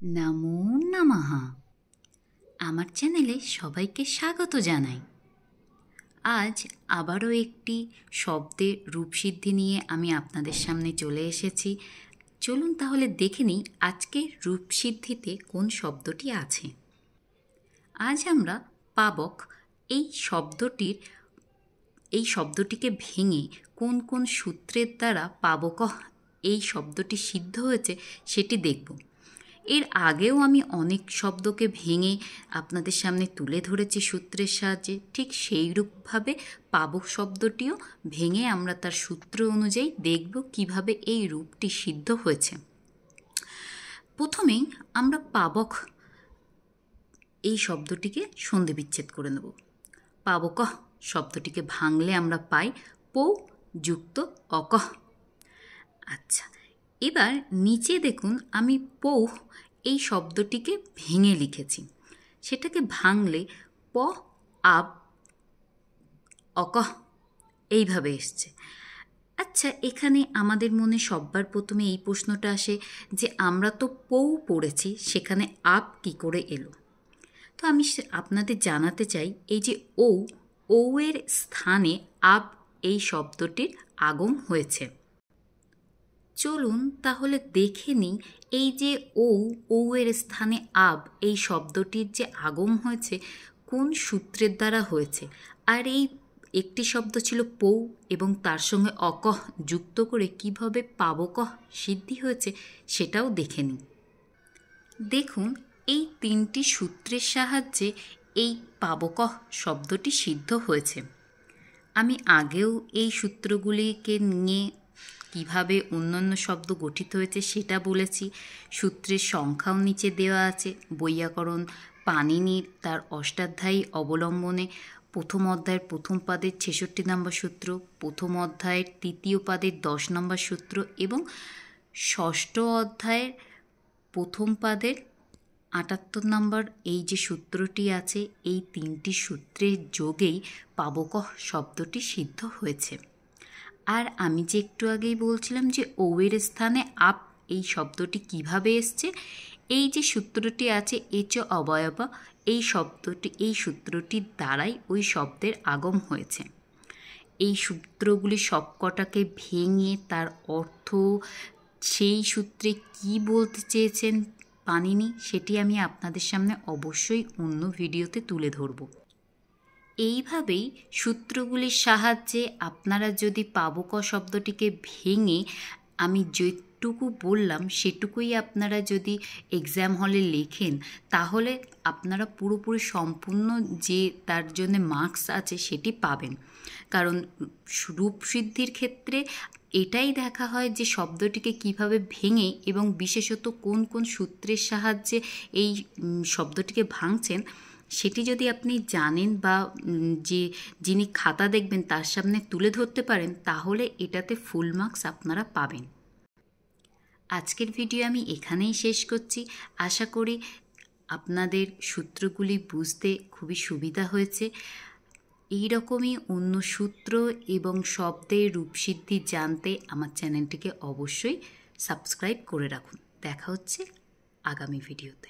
নমো নমঃ। আমার চ্যানেলে সবাইকে স্বাগত জানাই। আজ আবারও একটি শব্দের রূপসিদ্ধি নিয়ে আমি আপনাদের সামনে চলে এসেছি। চলুন তাহলে দেখে নিই আজকের রূপসিদ্ধিতে কোন শব্দটি আছে। আজ আমরা পাবক এই শব্দটিকে ভেঙে কোন কোন সূত্রের দ্বারা পাবক এই শব্দটি সিদ্ধ হয়েছে সেটি দেখব। এর আগেও আমি অনেক শব্দকে ভেঙে আপনাদের সামনে তুলে ধরেছি সূত্রের সাহায্যে, ঠিক সেইরূপভাবে পাবক শব্দটিও ভেঙে আমরা তার সূত্র অনুযায়ী দেখব কিভাবে এই রূপটি সিদ্ধ হয়েছে। প্রথমেই আমরা পাবক এই শব্দটিকে সন্ধি বিচ্ছেদ করে নেব। পাবক শব্দটিকে ভাঙলে আমরা পাই পৌ যুক্ত অকহ। আচ্ছা, এবার নিচে দেখুন আমি পৌ এই শব্দটিকে ভেঙে লিখেছি, সেটাকে ভাঙলে প আব অকহ এইভাবে এসছে। আচ্ছা, এখানে আমাদের মনে সবার প্রথমে এই প্রশ্নটা আসে যে আমরা তো পৌ পড়েছি, সেখানে আব কী করে এলো? তো আমি আপনাদের জানাতে চাই এই যে ও এর স্থানে আব এই শব্দটির আগম হয়েছে। চলুন তাহলে দেখে নিই এই যে ও এর স্থানে আব এই শব্দটির যে আগম হয়েছে কোন সূত্রের দ্বারা হয়েছে। আর এই একটি শব্দ ছিল পৌ এবং তার সঙ্গে অকহ যুক্ত করে কিভাবে পাবকহ সিদ্ধি হয়েছে সেটাও দেখে নিই। দেখুন এই তিনটি সূত্রের সাহায্যে এই পাবকহ শব্দটি সিদ্ধ হয়েছে। আমি আগেও এই সূত্রগুলিকে নিয়ে কিভাবে অন্যান্য শব্দ গঠিত হয়েছে সেটা বলেছি। সূত্রের সংখ্যাও নিচে দেওয়া আছে। বৈয়াকরণ পাণিনির তার অষ্টাধ্যায়ী অবলম্বনে প্রথম অধ্যায়ের প্রথম পাদের ৬৬ নম্বর সূত্র, প্রথম অধ্যায়ের তৃতীয় পাদের ১০ নম্বর সূত্র এবং ষষ্ঠ অধ্যায়ের প্রথম পাদের ৭৮ নম্বর এই যে সূত্রটি আছে, এই তিনটি সূত্রের যোগেই পাবকহ শব্দটি সিদ্ধ হয়েছে। আর আমি যে একটু আগেই বলছিলাম যে ও এর স্থানে আপ এই শব্দটি কিভাবে এসছে, এই যে সূত্রটি আছে এচ অবয়ব এই সূত্রটির দ্বারাই ওই শব্দের আগম হয়েছে। এই সূত্রগুলি সবকটাকে ভেঙে তার অর্থ সেই সূত্রে কি বলতে চেয়েছেন পাণিনি সেটি আমি আপনাদের সামনে অবশ্যই অন্য ভিডিওতে তুলে ধরব। এইভাবেই সূত্রগুলির সাহায্যে আপনারা যদি পাবক শব্দটিকে ভেঙে আমি যেটুকু বললাম সেটুকুই আপনারা যদি এক্সাম হলে লেখেন তাহলে আপনারা পুরোপুরি সম্পূর্ণ যে তার জন্য মার্কস আছে সেটি পাবেন। কারণ রূপসিদ্ধির ক্ষেত্রে এটাই দেখা হয় যে শব্দটিকে কিভাবে ভেঙে এবং বিশেষত কোন কোন সূত্রের সাহায্যে এই শব্দটিকে ভাঙছেন সেটি যদি আপনি জানেন বা যিনি খাতা দেখবেন তার সামনে তুলে ধরতে পারেন তাহলে এটাতে ফুল মার্কস আপনারা পাবেন। আজকের ভিডিও আমি এখানেই শেষ করছি। আশা করি আপনাদের সূত্রগুলি বুঝতে খুবই সুবিধা হয়েছে। এই রকমই অন্য সূত্র এবং শব্দের রূপসিদ্ধি জানতে আমার চ্যানেলটিকে অবশ্যই সাবস্ক্রাইব করে রাখুন। দেখা হচ্ছে আগামী ভিডিওতে।